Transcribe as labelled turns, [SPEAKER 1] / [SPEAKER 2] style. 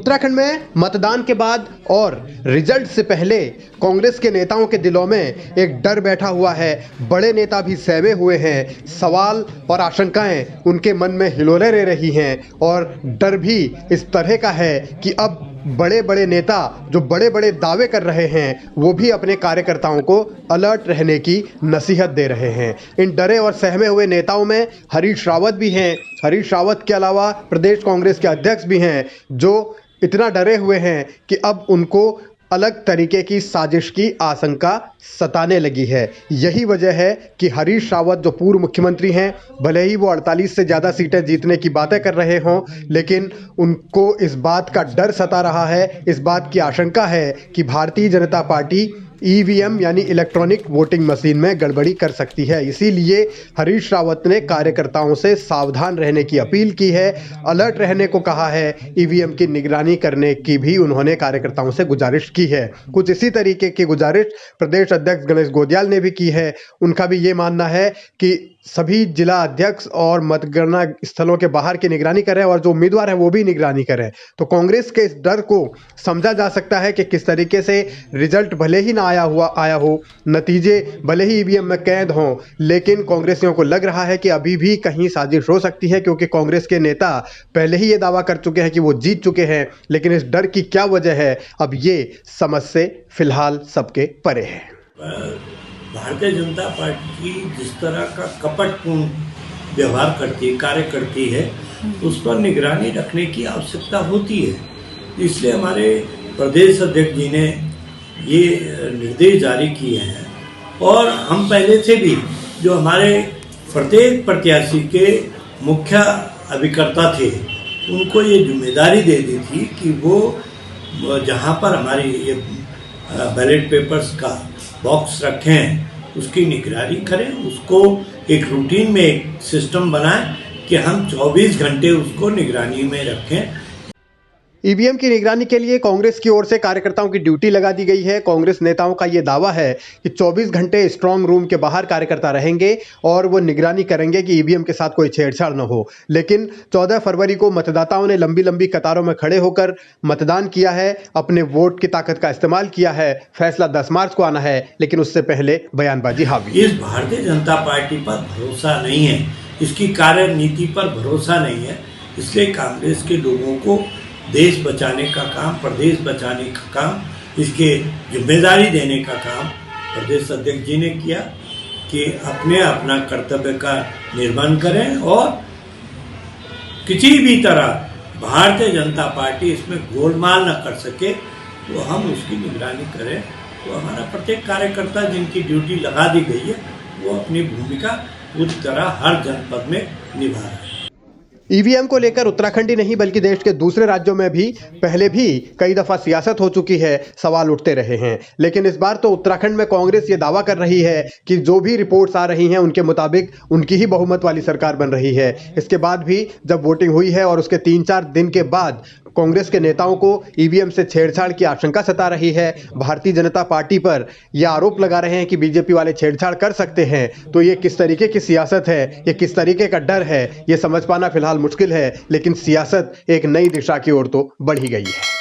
[SPEAKER 1] उत्तराखंड में मतदान के बाद और रिजल्ट से पहले कांग्रेस के नेताओं के दिलों में एक डर बैठा हुआ है। बड़े नेता भी सहमे हुए हैं। सवाल और आशंकाएं उनके मन में हिलोरे ले रही हैं और डर भी इस तरह का है कि अब बड़े बड़े नेता जो बड़े बड़े दावे कर रहे हैं वो भी अपने कार्यकर्ताओं को अलर्ट रहने की नसीहत दे रहे हैं। इन डरे और सहमे हुए नेताओं में हरीश रावत भी हैं। हरीश रावत के अलावा प्रदेश कांग्रेस के अध्यक्ष भी हैं जो इतना डरे हुए हैं कि अब उनको अलग तरीके की साजिश की आशंका सताने लगी है। यही वजह है कि हरीश रावत जो पूर्व मुख्यमंत्री हैं, भले ही वो 48 से ज़्यादा सीटें जीतने की बातें कर रहे हों, लेकिन उनको इस बात का डर सता रहा है, इस बात की आशंका है कि भारतीय जनता पार्टी ईवीएम यानी इलेक्ट्रॉनिक वोटिंग मशीन में गड़बड़ी कर सकती है। इसीलिए हरीश रावत ने कार्यकर्ताओं से सावधान रहने की अपील की है, अलर्ट रहने को कहा है। ईवीएम की निगरानी करने की भी उन्होंने कार्यकर्ताओं से गुजारिश की है। कुछ इसी तरीके की गुजारिश प्रदेश अध्यक्ष गणेश गोदियाल ने भी की है। उनका भी ये मानना है कि सभी जिला अध्यक्ष और मतगणना स्थलों के बाहर की निगरानी करें और जो उम्मीदवार है वो भी निगरानी करें। तो कांग्रेस के इस डर को समझा जा सकता है कि किस तरीके से रिजल्ट भले ही ना आया हो, नतीजे भले ही ईवीएम में कैद हों, लेकिन कांग्रेसियों को लग रहा है कि अभी भी कहीं साजिश हो सकती है, क्योंकि कांग्रेस के नेता पहले ही ये दावा कर चुके हैं कि वो जीत चुके हैं। लेकिन इस डर की क्या वजह है, अब ये समझ से फिलहाल सबके परे है।
[SPEAKER 2] भारतीय जनता पार्टी जिस तरह का कपटपूर्ण व्यवहार करती है, कार्य करती है, उस पर निगरानी रखने की आवश्यकता होती है। इसलिए हमारे प्रदेश अध्यक्ष जी ने ये निर्देश जारी किए हैं और हम पहले से भी जो हमारे प्रत्येक प्रत्याशी के मुख्य अभिकर्ता थे उनको ये जिम्मेदारी दे दी थी कि वो जहाँ पर हमारी ये बैलेट पेपर्स का बॉक्स रखें उसकी निगरानी करें, उसको एक रूटीन में एक सिस्टम बनाएं कि हम 24 घंटे उसको निगरानी में रखें।
[SPEAKER 1] ईवीएम की निगरानी के लिए कांग्रेस की ओर से कार्यकर्ताओं की ड्यूटी लगा दी गई है। कांग्रेस नेताओं का ये दावा है कि 24 घंटे स्ट्रांग रूम के बाहर कार्यकर्ता रहेंगे और वो निगरानी करेंगे कि ईवीएम के साथ कोई छेड़छाड़ न हो। लेकिन 14 फरवरी को मतदाताओं ने लंबी लंबी कतारों में खड़े होकर मतदान किया है, अपने वोट की ताकत का इस्तेमाल किया है। फैसला 10 मार्च को आना है, लेकिन उससे पहले बयानबाजी हावी।
[SPEAKER 2] इस भारतीय जनता पार्टी पर भरोसा नहीं है, इसकी कार्यनीति पर भरोसा नहीं है। इसलिए कांग्रेस के लोगों को देश बचाने का काम, प्रदेश बचाने का काम, इसके जिम्मेदारी देने का काम प्रदेश अध्यक्ष जी ने किया कि अपना कर्तव्य का निर्वहन करें और किसी भी तरह भारतीय जनता पार्टी इसमें गोलमाल न कर सके, तो हम उसकी निगरानी करें। तो हमारा प्रत्येक कार्यकर्ता जिनकी ड्यूटी लगा दी गई है वो अपनी भूमिका पूरी तरह हर जनपद में निभा रहा है।
[SPEAKER 1] ईवीएम को लेकर उत्तराखंड ही नहीं बल्कि देश के दूसरे राज्यों में भी पहले भी कई दफा सियासत हो चुकी है, सवाल उठते रहे हैं। लेकिन इस बार तो उत्तराखंड में कांग्रेस ये दावा कर रही है कि जो भी रिपोर्ट्स आ रही हैं उनके मुताबिक उनकी ही बहुमत वाली सरकार बन रही है। इसके बाद भी जब वोटिंग हुई है और उसके 3-4 दिन के बाद कांग्रेस के नेताओं को ईवीएम से छेड़छाड़ की आशंका सता रही है। भारतीय जनता पार्टी पर यह आरोप लगा रहे हैं कि बीजेपी वाले छेड़छाड़ कर सकते हैं। तो ये किस तरीके की सियासत है, ये किस तरीके का डर है, ये समझ पाना फिलहाल मुश्किल है। लेकिन सियासत एक नई दिशा की ओर तो बढ़ ही गई है।